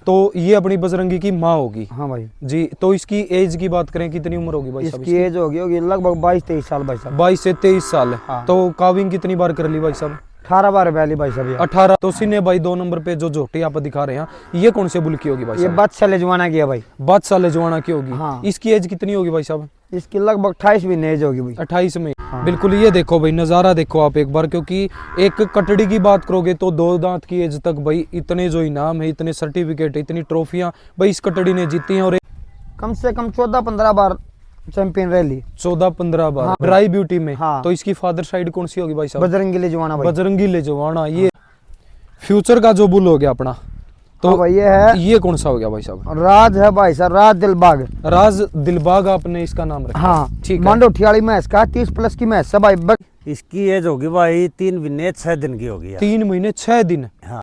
तो ये अपनी बजरंगी की माँ होगी। हाँ भाई जी, तो इसकी एज की बात करें कितनी उम्र होगी भाई साहब? इसकी एज होगी लगभग 22-23 साल भाई साहब। 22 से 23 साल। हाँ। तो काविंग कितनी बार कर ली भाई साहब? 18 बार बैली भाई साहब। 18। तो सीने भाई 2 नंबर पे जो झोटी आप दिखा रहे हैं ये कौन से बुल की होगी भाई ये साहब? बादशाह लेजवाना की है भाई। बादशाह लेजवाना की होगी। हाँ। इसकी एज कितनी होगी भाई साहब? इसकी लगभग 28 महीने एज होगी भाई। 28 में। हाँ। बिल्कुल, ये देखो भाई नज़ारा देखो आप एक बार, क्योंकि एक कटड़ी की बात करोगे तो 2 दांत की एज तक भाई इतने जो इनाम है, इतने सर्टिफिकेट है, इतनी ट्रॉफियां भाई इस कटड़ी ने जीती हैं। और कम से कम 14-15 बार चैंपियन रैली। 14-15 बार। हाँ। ड्राई ब्यूटी में। हाँ। तो इसकी फादर साइड कौन सी होगी भाई साहब? बजरंगी लेजवाना भाई। बजरंगी लेजवाना। ये फ्यूचर का जो बुल हो गया अपना, तो हाँ भाई ये है, ये कौन सा हो गया भाई साहब? राज है भाई साहब, राज दिलबाग। राज दिलबाग आपने इसका नाम रखा। हाँ ठीक है। मांडो ठियाली मैच का 30 प्लस की मैच है भाई। इसकी एज होगी भाई 3 महीने 6 दिन की होगी यार। 3 महीने 6 दिन। हाँ।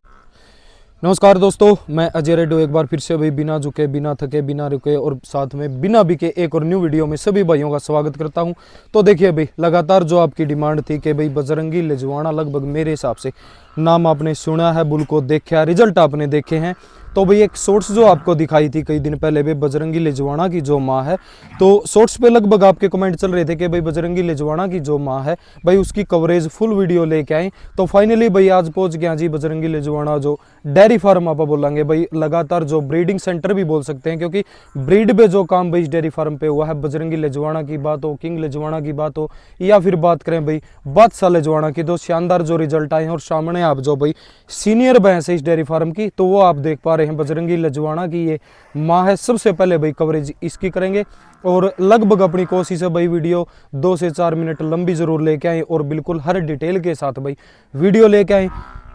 नमस्कार दोस्तों, मैं अजय रेड्डी एक बार फिर से भाई बिना झुके, बिना थके, बिना रुके और साथ में बिना बिके एक और न्यू वीडियो में सभी भाइयों का स्वागत करता हूं। तो देखिए भाई, लगातार जो आपकी डिमांड थी कि भाई बजरंगी लेजवाना, लगभग मेरे हिसाब से नाम आपने सुना है, बुल को देखा, रिजल्ट आपने देखे हैं। तो भाई एक शॉर्ट्स जो आपको दिखाई थी कई दिन पहले भाई बजरंगी लेजवाना की जो माँ है, तो शॉर्ट्स पे लगभग आपके कमेंट चल रहे थे कि भाई बजरंगी लेजवाना की जो माँ है भाई उसकी कवरेज फुल वीडियो लेके आए। तो फाइनली भाई आज पहुंच गया जी बजरंगी लेजवाना जो डेयरी फार्म आप बोलेंगे भाई, लगातार जो ब्रीडिंग सेंटर भी बोल सकते हैं, क्योंकि ब्रीड पे जो काम भाई इस डेयरी फार्म पे हुआ है, बजरंगी लेजवाना की बात हो, किंग लेजवाना की बात हो, या फिर बात करें भाई बादशाह लेजवाना की, तो शानदार जो रिजल्ट आए हैं। और सामने आप जो भाई सीनियर भैंस है इस डेयरी फार्म की, तो वो आप देख पा रहे हैं बजरंगी लेजवाना की ये माँ है। सबसे पहले भाई कवरेज इसकी करेंगे और लगभग अपनी कोशिश है भाई वीडियो 2 से 4 मिनट लंबी जरूर लेके आए और बिल्कुल हर डिटेल के साथ भाई वीडियो लेके आए।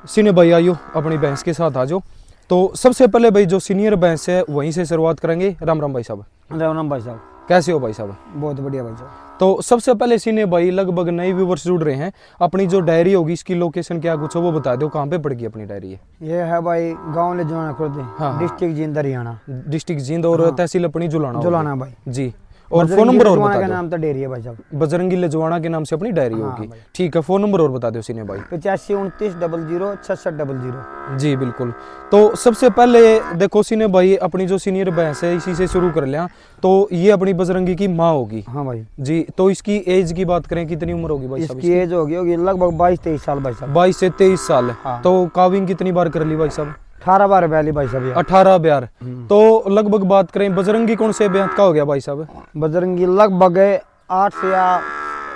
सीने भाई आइयो अपनी भैंस के साथ आ जाओ। तो सबसे पहले भाई जो सीनियर भैंस है वहीं से शुरुआत करेंगे। राम राम भाई साहब। राम राम भाई साहब। कैसे हो भाई साहब? बहुत बढ़िया भाई साहब। तो सबसे पहले सीने भाई, लगभग नए व्यूवर्स जुड़ रहे हैं, अपनी जो डायरी होगी इसकी लोकेशन क्या कुछ हो वो बता दो, कहाँ पे पड़ गई अपनी डायरी? ये है भाई गांव लेजवाना खुर्द, हाँ। डिस्ट्रिक्ट जींद हरियाणा। डिस्ट्रिक्ट जींद और हाँ। तहसील अपनी जुलाना जुलाना भाई जी। और फोन नंबर और बता का दो। नाम तो डेरी है भाई साहब। बजरंगी लेजवाना के नाम से अपनी डायरी हाँ होगी। भाई। ठीक है, फोन नंबर और बता दो सीने भाई। 8529006600। जी बिल्कुल। तो सबसे पहले देखो सीने भाई, अपनी जो सीनियर भैंस है इसी से शुरू कर लिया, तो ये अपनी बजरंगी की माँ होगी। हाँ भाई जी, तो इसकी एज की बात करें कितनी उम्र होगी भाई साहब? इसकी एज होगी लगभग 22-23 साल भाई साहब। 22 से 23 साल। हाँ। तो काविंग कितनी बार कर ली भाई साहब? 18 बार बैली भाई साहब। 18 बार। तो लगभग बात करें बजरंगी कौन से ब्याह का हो गया भाई साहब? बजरंगी लगभग 8 से या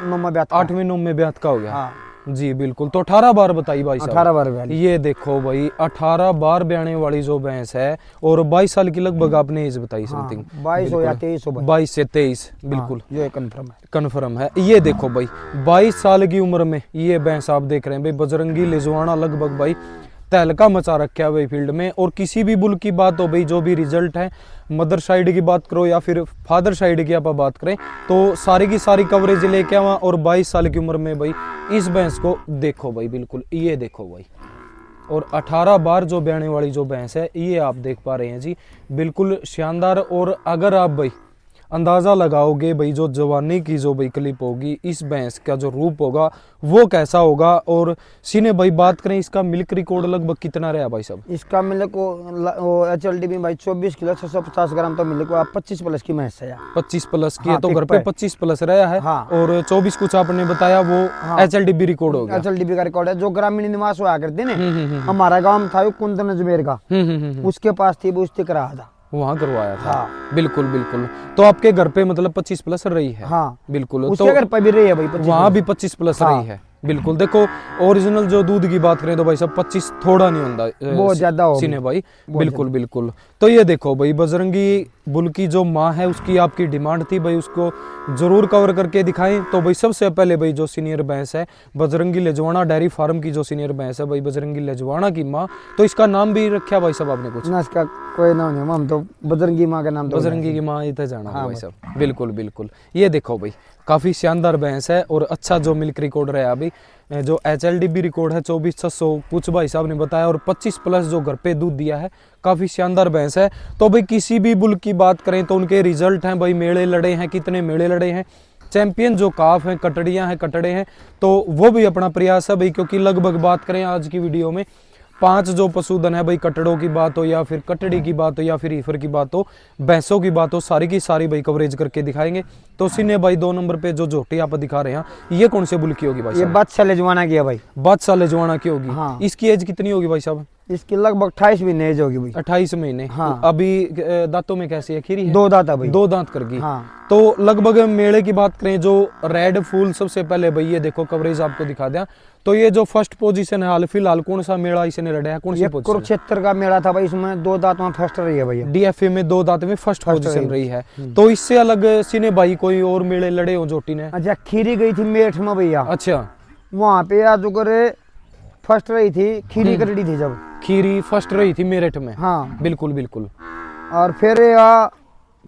9 में ब्याह। 8वें 9वें ब्याह का हो गया। हाँ। जी बिल्कुल। तो 18 बार बताई भाई साहब। 18 बार बैली। ये देखो भाई 18 बार ब्याने वाली जो भैंस है और 22 साल की लगभग आपने एज बताई समथिंग। 22 हो या 23 हो भाई। 22 से 23 बिल्कुल ये कंफर्म है। कन्फर्म है। ये देखो भाई 22 साल की उम्र में ये भैंस आप देख रहे हैं भाई बजरंगी लेजवाना, लगभग भाई तहलका मचा रखा है भाई फील्ड में। और किसी भी बुल की बात हो भाई, जो भी रिजल्ट है, मदर साइड की बात करो या फिर फादर साइड की आप बात करें, तो सारी की सारी कवरेज लेके आवा। और 22 साल की उम्र में भाई इस भैंस को देखो भाई, बिल्कुल ये देखो भाई। और 18 बार जो ब्याने वाली जो भैंस है ये आप देख पा रहे हैं जी, बिल्कुल शानदार। और अगर आप भाई अंदाज़ा लगाओगे भाई जो जवानी की जो भाई क्लिप होगी, इस भैंस का जो रूप होगा वो कैसा होगा। और सीने भाई बात करें इसका मिल्क रिकॉर्ड लगभग कितना रहा भाई साहब? इसका मिल्क वो HLD में भाई 24 किलो 650 ग्राम तो मिल्क 25 प्लस की भैंस है। 25 प्लस की है। हाँ, तो ठीक घर पे पे। 25 प्लस रहा है। हाँ। और 24 कुछ आपने बताया वो हाँ। HLDB रिकॉर्ड हो गया। HLD का रिकॉर्ड है जो ग्रामीण निवास हुआ करते ना। हमारा गांव था कुंदन अजमेर का, उसके पास थी वो उससे करा था, वहाँ करवाया था। हाँ। बिल्कुल बिल्कुल। तो आपके घर पे मतलब 25 प्लस रही है। हाँ बिल्कुल। उसके घर पर भी रही है भाई 25 वहाँ भी 25 प्लस हाँ। रही है। बिल्कुल। देखो ओरिजिनल जो दूध की बात करें तो भाई सब 25 थोड़ा नहीं होता, बहुत ज्यादा हो सीने भाई। बिल्कुल बिल्कुल। तो ये देखो भाई बजरंगी बुल की जो माँ है उसकी आपकी डिमांड थी भाई, उसको जरूर कवर करके दिखाएं। तो भाई सबसे पहले भाई जो सीनियर भैंस है बजरंगी लेजवाना डेयरी फार्म की जो सीनियर भैंस है भाई बजरंगी लेजवाना की माँ, तो इसका नाम भी रखा भाई साहब आपने कुछ? ना इसका कोई नाम नहीं, हम तो बजरंगी माँ का नाम तो बजरंगी की माँ इतना जाना हाँ भाई साहब। बिल्कुल बिल्कुल। ये देखो भाई काफ़ी शानदार भैंस है और अच्छा जो मिल्क रिकॉर्ड रहा अभी, जो HLDB रिकॉर्ड है 24,600 कुछ भाई साहब ने बताया, और 25 प्लस जो घर पे दूध दिया है, काफ़ी शानदार भैंस है। तो भाई किसी भी बुल की बात करें तो उनके रिजल्ट हैं भाई, मेले लड़े हैं, कितने मेले लड़े हैं, चैंपियन जो काफ हैं, कटड़ियाँ हैं, कटड़े हैं, तो वो भी अपना प्रयास है भाई। क्योंकि लगभग बात करें आज की वीडियो में 5 जो पशुधन है भाई, कटड़ों की बात हो या फिर कटड़ी की बात हो या फिर ईफर की बात हो, भैंसों की बात हो, सारी की सारी भाई कवरेज करके दिखाएंगे। तो सीने भाई 2 नंबर पे जो झोटी आप दिखा रहे हैं, ये कौन से बुल की होगी भाई ये साहब? बादशाह लेजवाना की है भाई। बादशाह लेजवाना की होगी। हाँ। इसकी एज कितनी होगी भाई साहब? इसकी लगभग 28 महीने एज होगी भाई। 28 महीने। हाँ। अभी दांतों में कैसी है? खीरी है? 2 दांत है भाई। 2 दांत करगी। हाँ। तो लगभग मेले की बात करें, जो रेड फूल सबसे पहले भाई ये देखो कवरेज आपको दिखा दिया। तो ये जो फर्स्ट पोजीशन है हाल फिलहाल, कौन सा मेला इसने लड़ा है, कौन सी ये पोजीशन? कुरुक्षेत्र का मेला था भाई, इसमें 2 दांत में फर्स्ट रही है भैया। डीएफए में 2 दांत में फर्स्ट पोजीशन रही है। हम्म। तो इससे अलग सीने भाई कोई और मेले लड़े हो झोटी ने? अच्छा, खीरी गई थी मेठ में भैया। अच्छा, वहाँ पे आज करे फर्स्ट रही थी, खीरी कटड़ी थी जब। खीरी फर्स्ट रही थी मेरठ में। हाँ। बिल्कुल बिल्कुल। और फिर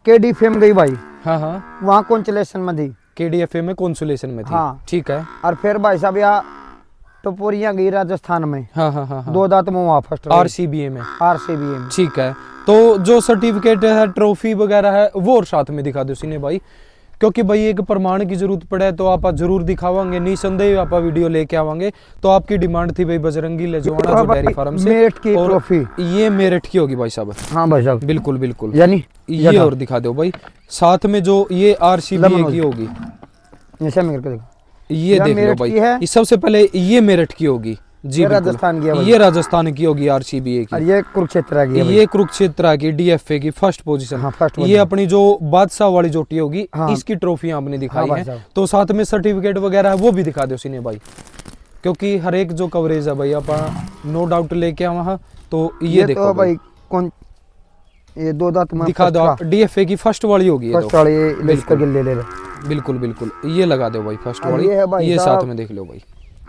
केडी फेम गई भाई, हाँ हाँ, वहाँ कॉन्चुलेशन में थी। केडीएफए में कॉन्सुलेशन में थी। हाँ। ठीक है। और फिर भाई साहब यहाँ टपोरिया गई राजस्थान में, हाँ हाँ हाँ हाँ। 2 दांत में वहाँ फर्स्ट रही। आरसीबीए में। आरसीबी में। ठीक है। तो जो सर्टिफिकेट है, ट्रॉफी वगैरह है, वो और साथ में दिखा दो सीने भाई, क्योंकि भाई एक प्रमाण की जरूरत पड़े तो आप जरूर दिखावांगे, निसंदेह आप वीडियो लेके आवांगे। तो आपकी डिमांड थी भाई बजरंगी लेजवाना जो डेयरी फार्म से, मेरठ की और ट्रॉफी। ये मेरठ की होगी भाई साहब। हाँ भाई साहब, बिल्कुल बिल्कुल। यानी ये और दिखा दो भाई साथ में, जो ये आरसीबीए की होगी, ऐसे में करके देखो, ये यह देख लो मेरठ भाई। की है। ये सबसे पहले ये मेरठ की होगी जी, ये बिल्कुल। राजस्थान की है भाई। ये राजस्थान की होगी आरसीबीए और की। ये कुरुक्षेत्र की है भाई। ये कुरुक्षेत्र की डीएफए की फर्स्ट पोजीशन। हाँ, फर्स्ट ये पोजीशन। अपनी जो बादशाह वाली जोटी होगी, हाँ। इसकी ट्रॉफी आपने दिखाई हाँ भाई है। साहब। तो साथ में सर्टिफिकेट वगैरह है वो भी दिखा दो सीने भाई, क्योंकि हर एक जो कवरेज है भाई आप नो डाउट लेके आवा। हाँ, तो ये देखो तो भाई, भाई कौन, ये 2 दांत में दिखा दो आप। डीएफए की फर्स्ट वाली होगी ये फर्स्ट तो। वाली ये लिस्ट बिल्कुल। करके ले ले। बिल्कुल बिल्कुल, ये लगा दो भाई फर्स्ट और वाली। ये है भाई ये साहब, साथ में देख लो भाई।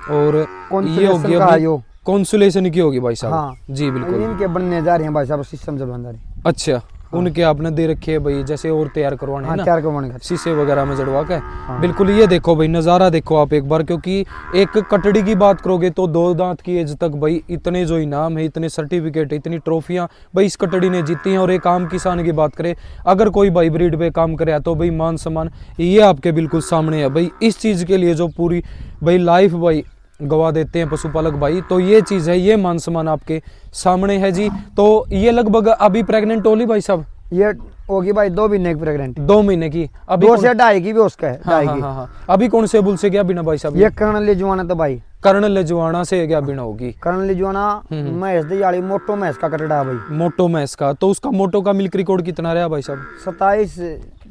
और ये कॉन्सुलेशन होगी का अभी यो। कॉन्सुलेशन की होगी भाई साहब। हाँ। जी बिल्कुल। इनके बनने जा रहे हैं भाई साहब, सिस्टम जब बन रही। अच्छा, उनके आपने दे रखे है भाई, जैसे और तैयार करवाने हैं हाँ, ना, तैयार करवाने का। शीशे वगैरह में जड़वा के। बिल्कुल। ये देखो भाई नज़ारा देखो आप एक बार, क्योंकि एक कटड़ी की बात करोगे तो 2 दांत की एज तक भाई इतने जो इनाम है, इतने सर्टिफिकेट, इतनी ट्रॉफियां भाई इस कटड़ी ने जीती हैं। और एक आम किसान की बात करें, अगर कोई भाई ब्रीड पे काम करे तो भाई मान सम्मान ये आपके बिल्कुल सामने है भाई। इस चीज़ के लिए जो पूरी भाई लाइफ भाई गवा देते हैं पशुपालक भाई, तो ये चीज़ है, ये मान सम्मान आपके सामने है जी। तो ये लगभग अभी प्रेग्नेंट होली भाई साहब? ये होगी भाई 2 महीने की प्रेग्नेंट। 2 महीने की। अभी 2 से 2.5 की भी उसका है। हाँ 2.5 हाँ की। हाँ हाँ। अभी कौन से बुल से गया बिना भाई साहब? ये कर्नल लिजवाना तो भाई, कर्नल लेजवाना से गया बिना होगी। कर्नल लिजवाना महेश दियाली मोटो महेश का कटड़ा है भाई। मोटो मैस का। तो उसका मोटो का मिल्क रिकॉर्ड कितना रहा भाई साहब? 27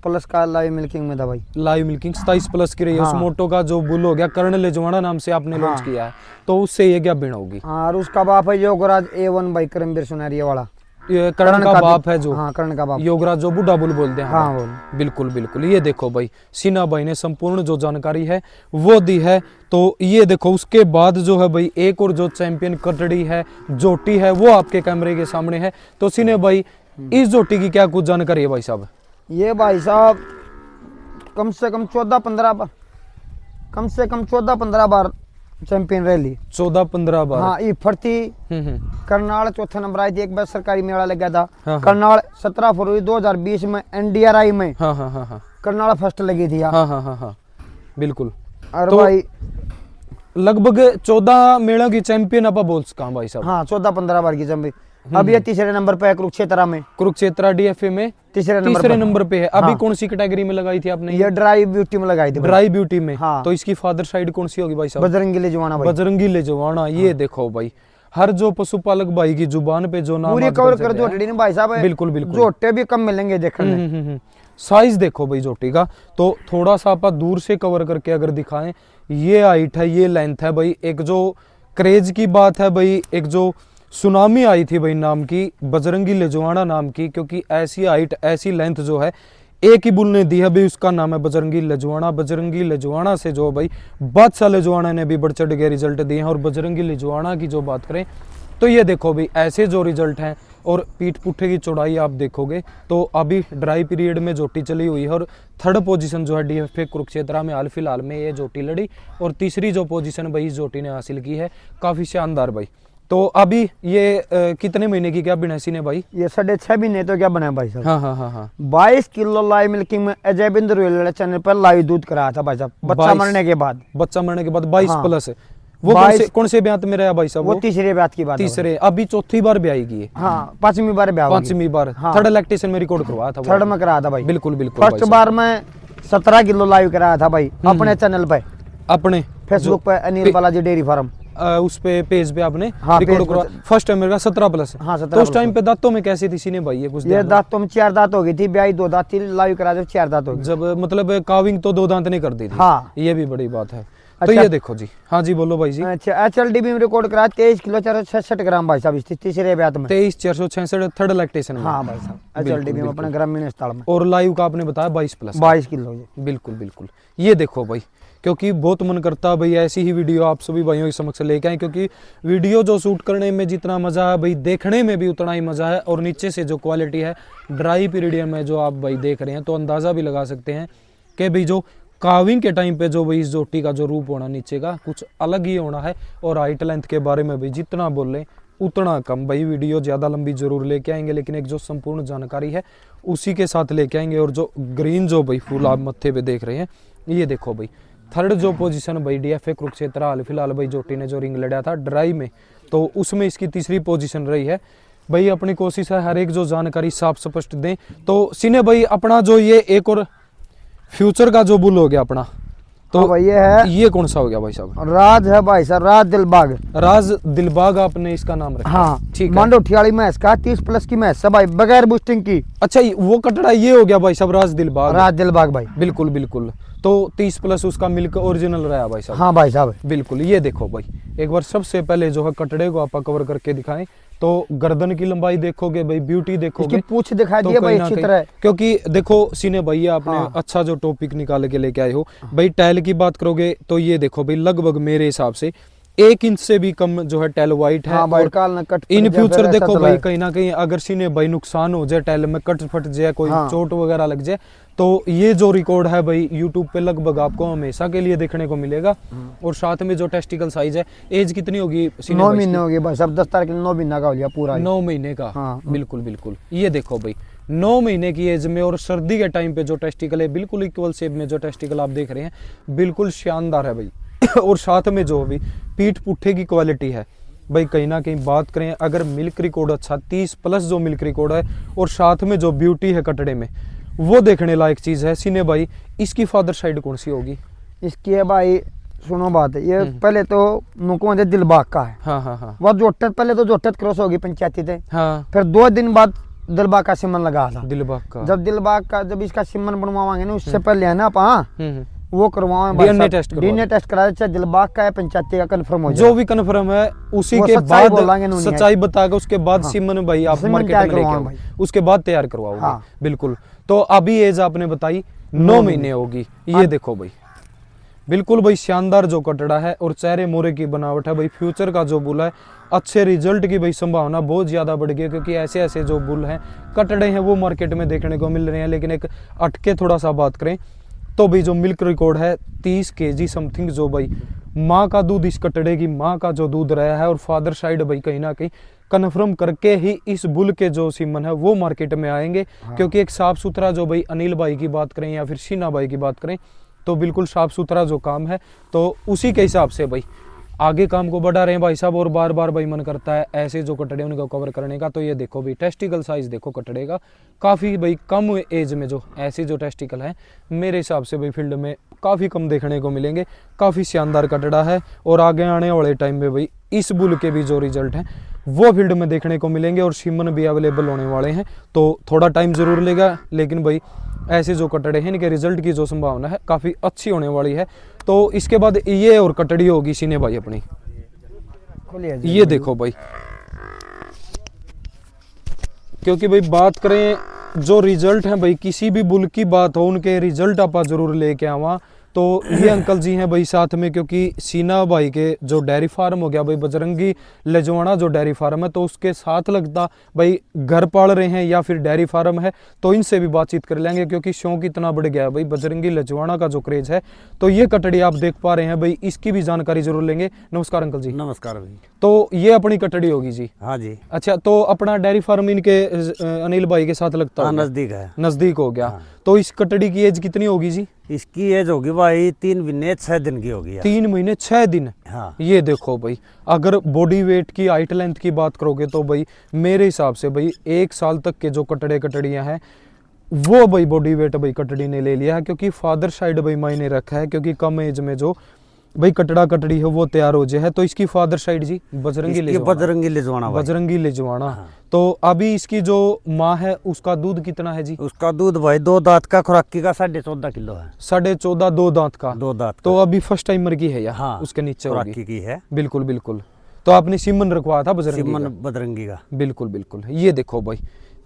प्लस का लाइव मिल्किंग में था भाई। लाइव मिल्किंग 27 प्लस की रही है। हाँ। उस मोटो का जो बुल हो गया कर्नल लेजवाना नाम से आपने लॉन्च हाँ। किया है, तो उससे ये क्या बिना होगी? हाँ, और उसका बाप है योगराज A1 भाई, करमवीर सुनारिया वाला। ये कर्ण का बाप है जो। हाँ, कर्ण का बाप। योगराज जो बूढ़ा बुल बोलते हैं। हाँ, बोल। बिल्कुल बिल्कुल। ये देखो भाई सीना भाई ने संपूर्ण जो जानकारी है वो दी है। तो ये देखो उसके बाद जो है भाई एक और जो चैंपियन कटड़ी है, जोटी है, वो आपके कैमरे के सामने है। तो सीने भाई इस जोटी की क्या कुछ जानकारी है भाई साहब? ये भाई साहब कम से कम 14-15 बार, कम से कम 14-15 बार चैंपियन रैली। 14-15 बार। हाँ, ये फरती हम्म। करनाल चौथे नंबर आई थी। एक बार सरकारी मेला लग गया था हाँ। करनाल 17 फरवरी 2020 में NDRI में। हाँ हाँ हाँ हाँ करनाल फर्स्ट लगी थी। हाँ हाँ हाँ हाँ बिल्कुल। और तो भाई लगभग 14 मेलों की चैंपियन आप बोल सका भाई साहब? हाँ, 14-15 बार की चैंपियन। अब ये तीसरे नंबर पे है कुरुक्षेत्र में। कुरुक्षेत्र डीएफए में तीसरे नंबर पे है। अभी हाँ। कौन सी कैटेगरी में लगाई थी आपने? ये ड्राई ब्यूटी में लगाई थी भाई। ड्राई ब्यूटी में। हाँ। तो इसकी फादर साइड कौन सी होगी भाई साहब? बजरंगी लेजवाना भाई। बजरंगी लेजवाना। ये देखो भाई हर जो पशुपालक भाई की जुबान पे जो नाम पूरी आजकल कवर चल कर रहा है। जोटी नहीं भाई साहब। बिल्कुल बिल्कुल। जोटे भी कम मिलेंगे देखने में। साइज देखो भाई जोटी का, तो थोड़ा सा आप दूर से कवर करके अगर दिखाएं, ये हाइट है, ये लेंथ है भाई। एक जो क्रेज की बात है भाई, एक जो सुनामी आई थी भाई नाम की, बजरंगी लेजवाना नाम की, क्योंकि ऐसी हाइट ऐसी लेंथ जो है एक ही बुल ने दी है भाई, उसका नाम है बजरंगी लेजवाना। बजरंगी लेजवाना से जो भाई बादशाह लेजवाना ने भी बढ़ चढ़ के रिजल्ट दिए हैं। और बजरंगी लेजवाना की जो बात करें तो ये देखो भाई ऐसे जो रिजल्ट हैं, और पीठ पुट्ठे की चौड़ाई आप देखोगे तो अभी ड्राई पीरियड में जोटी चली हुई है। और 3rd पोजीशन जो है डीएफए कुरुक्षेत्र में हाल फिलहाल में ये जोटी लड़ी, और तीसरी जो पोजीशन भाई इस जोटी ने हासिल की है, काफ़ी शानदार भाई। तो अभी ये कितने महीने की क्या बिनासी ने भाई? ये 6.5 महीने तो क्या बना है भाई साहब। हाँ हाँ हाँ हाँ 22 किलो लाइव मिल्किंग में अजय बिंदु रेलवे चैनल पर लाइव दूध कराया था भाई साहब, बच्चा 22 मरने के बाद। बच्चा मरने के बाद 22 हाँ। प्लस वो बाईस- कौन से ब्यात में रहा भाई साहब? वो तीसरे ब्यात की बात है। तीसरे, अभी चौथी बार ब्याएगी है। हाँ, पांचवी बार ब्याह होगी। पांचवी बार। हाँ। थर्ड लैक्टेशन में रिकॉर्ड करवाया था वो। थर्ड में कराया था भाई। बिल्कुल बिल्कुल फर्स्ट बार में 17 किलो लाइव कराया था भाई अपने चैनल पे, अपने फेसबुक पे अनिल बालाजी डेयरी फार्म। उस पे पेज पे आपने हाँ, रिकॉर्ड पेज पे। करवा। फर्स्ट टाइम मेरा 17 प्लस। हाँ, 17 तो उस प्लस। टाइम पे दांतों में कैसी थी सीने भाई? ये कुछ ये ध्यान दो। दांतों में 4 दांत हो गई थी, ब्याई 2 दांत थी, लाइव करा दे 4 दांत हो गई। जब मतलब काविंग तो 2 दांत नहीं कर दी थी। हाँ। ये भी बड़ी बात है। तो अच्छा। ये देखो जी। हाँ जी बोलो भाई जी। अच्छा, HLD में रिकॉर्ड करा 23 किलो 466 ग्राम भाई साहब इस तीसरे ब्यात में। 23,466 थर्ड लैक्टेशन में। हाँ भाई साहब, बिल्कुल, HLD में अपने ग्रामीण स्थल में और लाइव का आपने बताया 22 प्लस। 22 किलो जी। बिल्कुल बिल्कुल। ये देखो भाई, क्योंकि बहुत मन करता है भाई ऐसी ही वीडियो आप सभी भाइयों के समक्ष लेके आए, क्योंकि वीडियो जो शूट करने में जितना मजा है भाई देखने में भी उतना ही मजा है। और नीचे से जो क्वालिटी है ड्राई पीरियड में जो आप भाई देख रहे हैं, तो अंदाजा भी लगा सकते हैं कि भाई जो काविंग के टाइम पे जो भाई इस जोटी का जो रूप होना नीचे का कुछ अलग ही होना है। और हाइट लेंथ के बारे में भी जितना बोले उतना कम। भाई वीडियो ज़्यादा लंबी जरूर लेके आएंगे, लेकिन एक जो संपूर्ण जानकारी है उसी के साथ लेके आएंगे। और जो ग्रीन जो भाई फूल आप मत्थे पे देख रहे हैं, ये देखो भाई थर्ड जो पोजीशन भाई DFA कुरुक्षेत्र हाल फिलहाल भाई जोटी ने जो रिंग लड़ा था ड्राई में, तो उसमें इसकी तीसरी पोजीशन रही है। भाई अपनी कोशिश है हर एक जो जानकारी साफ स्पष्ट दें। तो सीने भाई अपना जो ये एक और फ्यूचर का जो बुल हो गया अपना, तो हाँ भाई ये है, ये कौन सा हो गया भाई साहब? राज है भाई साहब, राज दिलबाग। राज दिलबाग आपने इसका नाम रखा। हाँ ठीक है। मांडो ठियाली मैच का 30 प्लस की मैच है भाई, बगैर बूस्टिंग की। अच्छा वो कटड़ा ये हो गया भाई साहब राज दिलबाग। राज दिलबाग भाई। बिल्कुल बिल्कुल। तो 30 प्लस उसका मिल्क ओरिजिनल रहा भाई साहब। हाँ भाई साहब। बिल्कुल। ये देखो भाई एक बार सबसे पहले जो है कटड़े को आप कवर करके दिखाएं, तो गर्दन की लंबाई देखोगे भाई, ब्यूटी देखोगे, इसकी पूछ दिखा तो दिए भाई कहीं ना अच्छी कहीं- तरह। क्योंकि देखो सीने भाई आपने हाँ। अच्छा जो टॉपिक निकाल के लेके आए हो भाई। टैल की बात करोगे तो ये देखो भाई लगभग मेरे हिसाब से 1 इंच से भी कम जो है टैल वाइट है। हाँ भाई, और काल न कट इन पड़ जाए, फ्यूचर फिर देखो ऐसा भाई चला कहीं ना कहीं अगर सीने भाई नुकसान हो जाए, टैल में कट फट जाए, कोई हाँ। चोट वगैरह लग जाए, तो ये जो रिकॉर्ड है भाई यूट्यूब पे लगभग आपको हमेशा के लिए देखने को मिलेगा। और साथ में जो टेस्टिकल साइज है, एज कितनी होगी सीने 9 भाई महीने इसकी? हो गए भाई साहब, 10 तारीख 9 महीना का हो गया पूरा। 9 महीने का। हाँ। बिल्कुल बिल्कुल। ये देखो भाई 9 महीने की एज में और सर्दी के टाइम पे जो टेस्टिकल है बिल्कुल इक्वल शेप में जो टेस्टिकल आप देख रहे हैं, बिल्कुल शानदार है भाई। और साथ में जो भी पीठ पुट्ठे की क्वालिटी है भाई, कहीं ना कहीं बात करें अगर मिल्क रिकॉर्ड अच्छा 30 प्लस जो मिल्क रिकॉर्ड है, और साथ में जो ब्यूटी है कटड़े में, वो देखने लायक चीज़ है। सीने भाई इसकी फादर साइड कौन सी होगी? इसकी है भाई, सुनो बात है, ये पहले तो नुको दिलबाग का है। हाँ हाँ हाँ वो जोटत पहले तो जोटत क्रॉस होगी पंचायती थे, हाँ। फिर 2 दिन बाद दिलबाग का सिमन लगा था। दिलबाग का। जब दिलबाग का जब इसका सिमन बनवाएंगे ना, उससे पहले है ना आप, हाँ हम्म। वो करवाएं DNA टेस्ट करवा DNA टेस्ट करा चाहे दिलबाग का है पंचायती का कंफर्म हो जो जाए। भी कन्फर्म है उसी वो के सच्चाई बाद बोलेंगे उन्होंने। सच्चाई बताकर उसके बाद हाँ। सिमन भाई आप सिमन मार्केट तैयार में लेके करवाओ आओ, भाई। उसके बाद तैयार करवाओगे। हाँ। बिल्कुल। तो अभी एज आपने बताई 9 महीने होगी। ये देखो भाई बिल्कुल भाई शानदार जो कटड़ा है, और चेहरे मोरे की बनावट है भाई। फ्यूचर का जो बुल है, अच्छे रिजल्ट की भाई संभावना बहुत ज़्यादा बढ़ गई है, क्योंकि ऐसे ऐसे जो बुल हैं कटड़े हैं वो मार्केट में देखने को मिल रहे हैं। लेकिन एक अटके थोड़ा सा बात करें तो भाई जो मिल्क रिकॉर्ड है 30 kg समथिंग, जो भाई माँ का दूध इस कटड़े की माँ का जो दूध रहा है, और फादर साइड भाई कहीं ना कहीं कन्फर्म करके ही इस बुल के जो सीमन है वो मार्केट में आएंगे। क्योंकि एक साफ सुथरा जो भाई अनिल भाई की बात करें या फिर शीना भाई की बात करें, तो बिल्कुल साफ सुथरा जो काम है, तो उसी के हिसाब से भाई आगे काम को बढ़ा रहे हैं भाई साहब। और बार बार भाई मन करता है ऐसे जो कटड़े उनको कवर करने का। तो ये देखो भाई टेस्टिकल साइज देखो कटड़े का, काफ़ी भाई कम एज में जो ऐसे जो टेस्टिकल हैं मेरे हिसाब से भाई फील्ड में काफ़ी कम देखने को मिलेंगे। काफ़ी शानदार कटड़ा है, और आगे आने वाले टाइम में भाई इस बुल के भी जो रिजल्ट हैं वो फील्ड में देखने को मिलेंगे, और सीमन भी अवेलेबल होने वाले हैं। तो थोड़ा टाइम ज़रूर लेगा, लेकिन भाई ऐसे जो कटड़े हैं इनके रिजल्ट की जो संभावना है काफ़ी अच्छी होने वाली है। तो इसके बाद ये और कटड़ी होगी सीने भाई अपनी। खोलिए जी। ये देखो भाई, क्योंकि भाई बात करें जो रिजल्ट है भाई, किसी भी बुल की बात हो उनके रिजल्ट आप जरूर लेके आवा। तो ये अंकल जी हैं भाई साथ में, क्योंकि सीना भाई के जो डेयरी फार्म हो गया भाई बजरंगी लजवाना जो डेयरी फार्म है, तो उसके साथ लगता भाई घर पाल रहे हैं या फिर डेयरी फार्म है, तो इनसे भी बातचीत कर लेंगे। क्योंकि शौक इतना बढ़ गया है भाई बजरंगी लजवाना का जो क्रेज है। तो ये कटड़ी आप देख पा रहे हैं भाई, इसकी भी जानकारी जरूर लेंगे। नमस्कार अंकल जी। नमस्कार भाई। तो ये अपनी कटड़ी होगी जी? हाँ जी। अच्छा, तो अपना डेयरी फार्म इनके अनिल भाई के साथ लगता हाँ, होगा? नजदीक है। नजदीक हो गया। तो इस कटड़ी की एज कितनी होगी जी? इसकी एज होगी भाई 3 महीने 6 दिन की होगी यार। 3 महीने 6 दिन। हाँ ये देखो भाई, अगर बॉडी वेट की, हाइट लेंथ की बात करोगे तो भाई मेरे हिसाब से भाई 1 साल तक के जो कटड़ियां हैं वो भाई बॉडी वेट भाई कटड़ी ने ले लिया है, क्योंकि फादर साइड भाई मायने रखा है, क्योंकि कम एज में जो भाई कटड़ी है वो तैयार हो जाए है। तो इसकी फादर साइड जी बजरंगी लिजवाना भाई। बजरंगी लिजवाना। हाँ। तो अभी इसकी जो माँ है उसका दूध कितना है जी? उसका दूध भाई 2 दांत का, खुराकी का 14.5 किलो है। 14.5 2 दांत का। 2 दांत तो अभी फर्स्ट टाइमर की है या हाँ, उसके नीचे होगी? खुराकी की है। बिल्कुल बिल्कुल। तो आपने सीमन रखवाया था बजरंगी का? बिल्कुल बिल्कुल। ये देखो भाई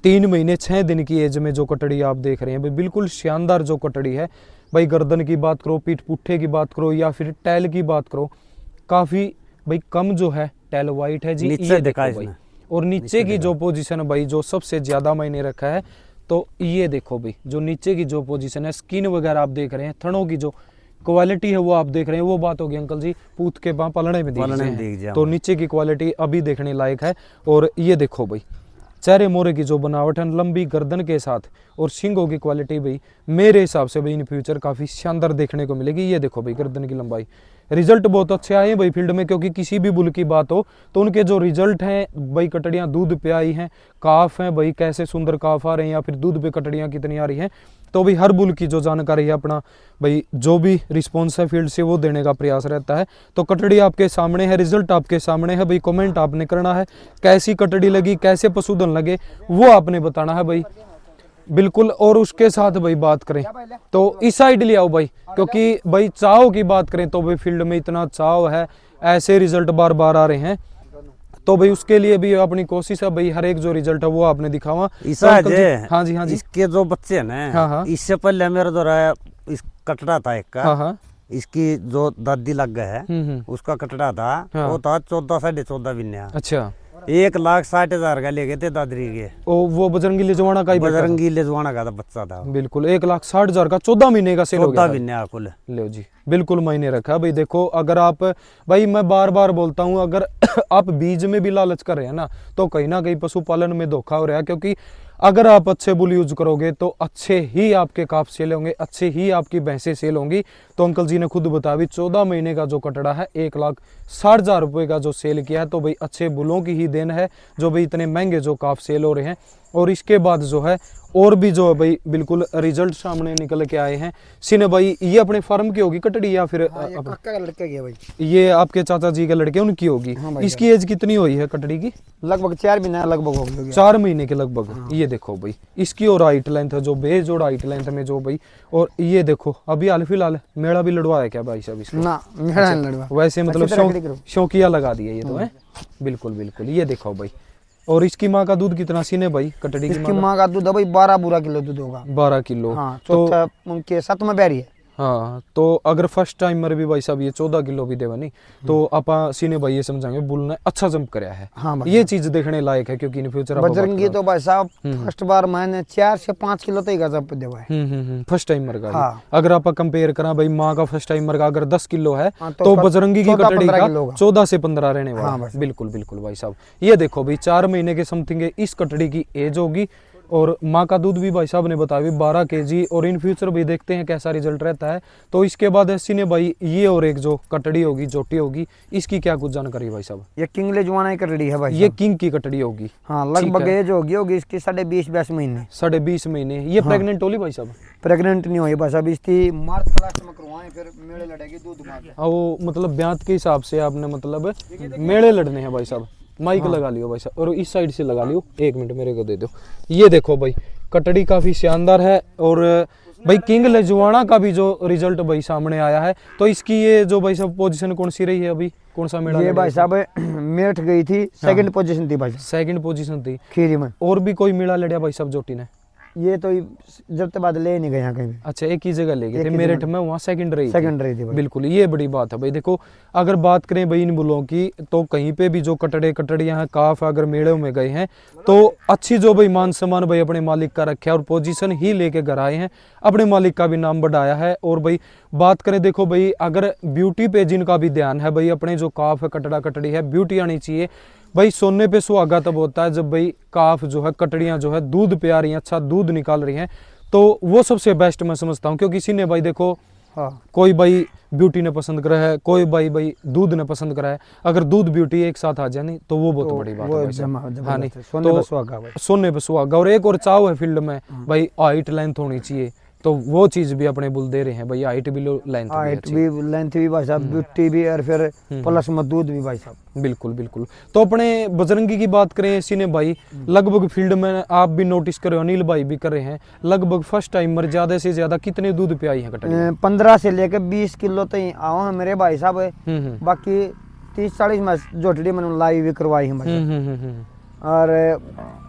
3 महीने 6 दिन की एज में जो कटड़ी आप देख रहे हैं भाई, बिल्कुल शानदार जो कटड़ी है भाई। गर्दन की बात करो, पीठ पुट्ठे की बात करो, या फिर टैल की बात करो, काफी भाई कम जो है टैल वाइट है जी। नीचे देखा भाई, और नीचे की जो पोजीशन है भाई जो सबसे ज्यादा मायने रखा है, तो ये देखो भाई जो नीचे की जो पोजीशन है, स्किन वगैरह आप देख रहे हैं, थनों की जो क्वालिटी है वो आप देख रहे हैं। वो बात होगी अंकल जी पूत के पलड़े में देख जाए, तो नीचे की क्वालिटी अभी देखने लायक है। और ये देखो भाई चेहरे मोरे की जो बनावट है, लंबी गर्दन के साथ, और सींगों की क्वालिटी भाई मेरे हिसाब से भाई इन फ्यूचर काफ़ी शानदार देखने को मिलेगी। ये देखो भाई गर्दन की लंबाई, रिजल्ट बहुत अच्छे आए हैं भाई फील्ड में, क्योंकि किसी भी बुल की बात हो तो उनके जो रिजल्ट हैं भाई, कटड़ियाँ दूध पे आई हैं, काफ हैं भाई, कैसे सुंदर काफ आ रहे हैं, या फिर दूध पे कटड़ियाँ कितनी आ रही हैं, तो भाई हर बुल की जो जानकारी है अपना भाई जो भी रिस्पॉन्स है फील्ड से वो देने का प्रयास रहता है। तो कटड़ी आपके सामने है, रिजल्ट आपके सामने है भाई। कमेंट आपने करना है, कैसी कटड़ी लगी, कैसे पशुधन लगे, वो आपने बताना है भाई बिल्कुल। और उसके साथ भाई बात करें तो इस साइड ले आओ भाई, क्योंकि भाई चाव की बात करें तो भाई फील्ड में इतना चाव है, ऐसे रिजल्ट बार बार आ रहे हैं, तो भाई उसके लिए भी अपनी कोशिश है भाई, हर एक जो रिजल्ट है वो आपने दिखावा। हाँ जी। इसके जो बच्चे हैं ना, हाँ। इससे पहले मेरा जो रहा इस कटड़ा था एक का, हाँ। इसकी जो दादी लग गए है उसका कटड़ा था, वो था 14 14.5 महीने। अच्छा। 1,60,000 का ले गए थे दादरी के। वो बजरंगी लिजवाना का ही बजरंगी लिजवाना का बच्चा था। बिल्कुल 1,60,000 का 14 महीने का सेल हो गया। 14 महीने कुल। लो जी बिल्कुल मायने रखा भाई। देखो अगर आप भाई, मैं बार बार बोलता हूँ, अगर आप बीज में भी लालच कर रहे हैं ना, तो कहीं ना कहीं पशुपालन में धोखा हो रहा है, क्योंकि अगर आप अच्छे बुल यूज करोगे तो अच्छे ही आपके काफ सेल होंगे, अच्छे ही आपकी भैंसें सेल होंगी। तो अंकल जी ने खुद बताया भी 14 महीने का जो कटड़ा है 1,60,000 रुपये का जो सेल किया है, तो भाई अच्छे बुलों की ही देन है जो भाई इतने महंगे जो काफ सेल हो रहे हैं। और इसके बाद जो है और भी जो है भाई बिल्कुल रिजल्ट सामने निकल के आए हैं। सिने भाई ये अपने फार्म की होगी कटड़ी या फिर काका का लड़का गया भाई, ये आपके चाचा जी के लड़के उनकी होगी? हाँ इसकी एज कितनी हुई है कटड़ी की? लगभग 4 महीना लगभग हो गया। 4 महीने के लगभग। हाँ। ये देखो भाई इसकी और हाइट लेंथ है जो बेज और हाइट लेंथ में जो भाई, और ये देखो अभी हाल फिलहाल मेला भी लड़वा है क्या भाई साहब इसको? ना मेला नहीं लड़वा, वैसे मतलब शौकिया लगा दिया ये तो है। बिल्कुल बिल्कुल। ये देखो भाई, और इसकी माँ का दूध कितना सीने भाई कटड़ी की माँ का दूध है भाई 12 किलो दूध होगा। 12 किलो। हाँ, चौथा उनके 7वां बैरी है। हाँ, तो अगर फर्स्ट टाइमर भी भाई साहब ये 14 किलो भी देवा नहीं, तो आपा सीने भाई ये समझाएंगे बुल ने अच्छा जंप कराया है। हाँ भाई, ये चीज देखने लायक है, क्योंकि इन फ्यूचर बजरंगी तो भाई साहब फर्स्ट बार मैंने 4 से 5 किलो तक का जंप देवा है फर्स्ट टाइमर का। हाँ। अगर आप कंपेयर करा भाई माँ का फर्स्ट टाइमर का अगर 10 किलो है, हाँ, तो बजरंगी की कटड़ी का 14 से 15 रहने वाला। हाँ, बिल्कुल बिल्कुल भाई साहब। ये देखो भाई 4 महीने के समथिंग इस कटड़ी की एज होगी, और माँ का दूध भी भाई साहब ने बताया 12 kg, और इन फ्यूचर भी देखते हैं कैसा रिजल्ट रहता है। तो इसके बाद सीने भाई ये और एक जो कटड़ी होगी जोटी होगी, इसकी क्या कुछ जानकारी भाई साहब? ये किंग लेजवाना की कटड़ी है भाई, ये किंग की कटड़ी होगी। हाँ, लगभग एज होगी इसकी 20.5 महीने। 20.5 महीने। ये प्रेग्नेंट होली भाई साहब? प्रेग्नेंट नहीं हुई भाई साहब, इसकी मार्च क्लास में करवाएं, फिर मेले लड़ेगी दूध मार। वो मतलब ब्यात के हिसाब से आपने मतलब मेले लड़ने हैं भाई साहब। माइक लगा लियो भाई साहब, और इस साइड से लगा लियो, 1 मिनट मेरे को दे दो। ये देखो भाई कटड़ी काफी शानदार है, और भाई किंग लेजवाना का भी जो रिजल्ट भाई सामने आया है। तो इसकी ये जो भाई साहब पोजीशन कौन सी रही है अभी, कौन सा मेला? ये भाई साहब मेट गई थी, सेकंड पोजीशन थी भाई, सेकंड पोजीशन थी खीरी में। और भी कोई मेला लड़िया भाई साहब जोटी ने? ये तो जब तक बाद ले नहीं गया कहीं भी। अच्छा, एक ही जगह ले गए थे मेरठ में, वहाँ सेकंड रही थी। बिल्कुल, ये बड़ी बात है भाई। देखो अगर बात करें भाई इन बुलों की, तो कहीं पे भी जो कटड़ियां हैं काफ अगर मेड़ों में गए हैं, तो अच्छी जो भाई मान सम्मान भाई अपने मालिक का रखे, और पोजीशन ही लेके घर आए हैं, अपने मालिक का भी नाम बढ़ाया है। और भाई बात करें देखो भाई, अगर ब्यूटी पे जिनका भी ध्यान है भाई, अपने जो काफ है कटड़ी है, ब्यूटी आनी चाहिए भाई। सोने पे सुहागा तब होता है जब भाई काफ जो है कटड़ियां जो है दूध पे आ रही हैं, अच्छा दूध निकाल रही हैं, तो वो सबसे बेस्ट मैं समझता हूँ, क्योंकि सीने भाई देखो हाँ कोई भाई ब्यूटी ने पसंद करा है, कोई भाई दूध ने पसंद करा है। अगर दूध ब्यूटी एक साथ आ जाए नहीं तो वो बहुत बड़ी बात वो है भाई साहब। हाँ नहीं, सोने पे सुहागा भाई। सोने पे सुहागा। और एक और चाव है फील्ड में भाई, हाइट लेंथ होनी चाहिए, तो वो चीज भी अपने बुल दे रहे हैं भाई, हाइट भी लो, लेंथ भी हाइट अच्छी। भी, लेंथ भी भाई साहब, ब्यूटी भी, और फिर प्लस में दूध भी भाई साहब। बिल्कुल बिल्कुल। तो अपने बजरंगी की बात करें सीने भाई, लगभग फील्ड में आप भी नोटिस कर रहे हो, अनिल भाई भी कर रहे हैं, लगभग फर्स्ट टाइमर ज्यादा से ज्यादा कितने दूध पे आई है कटड़ी? 15 से लेकर 20 किलो तक आओ है मेरे भाई साहब। बाकी 30-40 में जोटड़ी मैंने लाइव भी करवाई है भाई साहब। और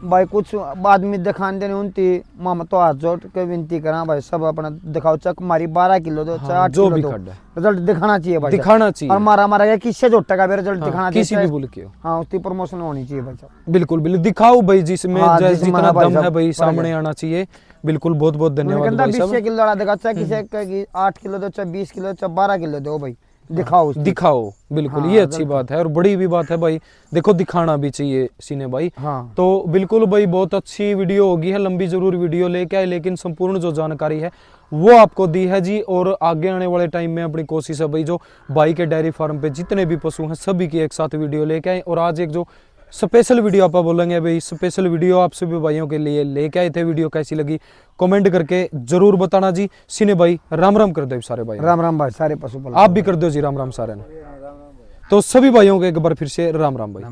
भाई कुछ आदमी दिखाने देने उनती मामा तो हाथ जोड़ के विनती करा भाई सब अपना दिखाओ, चक मारी 12 किलो दो, 8 जो किलो भी दो, खड्डा रिजल्ट दिखाना चाहिए भाई साहब। दिखाना चाहिए। और मारा या किससे जोटा का भी रिजल्ट दिखाना किसी चाहिए। भी बोल के हो। हाँ उसकी प्रमोशन होनी चाहिए भाई साहब। बिल्कुल बिल्कुल, दिखाओ भाई जिसमें हाँ, जिसमें जितना है भाई दम है साहब, भाई सामने आना चाहिए। बिल्कुल, बहुत बहुत धन्यवाद भाई साहब। 20 किलो लड़ा दिखा, चाहे किसी 8 किलो दो, चाहे 20 किलो, चाहे 12 किलो दो भाई, दिखाओ उसकी। दिखाओ, बिल्कुल। हाँ, ये अच्छी बात है और बड़ी भी बात है भाई, देखो दिखाना भी चाहिए सीने भाई। हाँ तो बिल्कुल भाई, बहुत अच्छी वीडियो होगी है, लंबी जरूर वीडियो लेके आए, लेकिन संपूर्ण जो जानकारी है वो आपको दी है जी। और आगे आने वाले टाइम में अपनी कोशिश है भाई, जो भाई के डेयरी फार्म पे जितने भी पशु हैं सभी की एक साथ वीडियो लेके आए। और आज एक जो स्पेशल वीडियो आप बोलेंगे भाई, स्पेशल वीडियो आप सभी भाइयों के लिए लेके आए थे। वीडियो कैसी लगी कमेंट करके जरूर बताना जी। सीने भाई राम राम कर दो सारे भाई। राम राम भाई सारे पशुपालक। आप भी कर दो जी राम राम सारे ने। तो सभी भाइयों को एक बार फिर से राम राम भाई।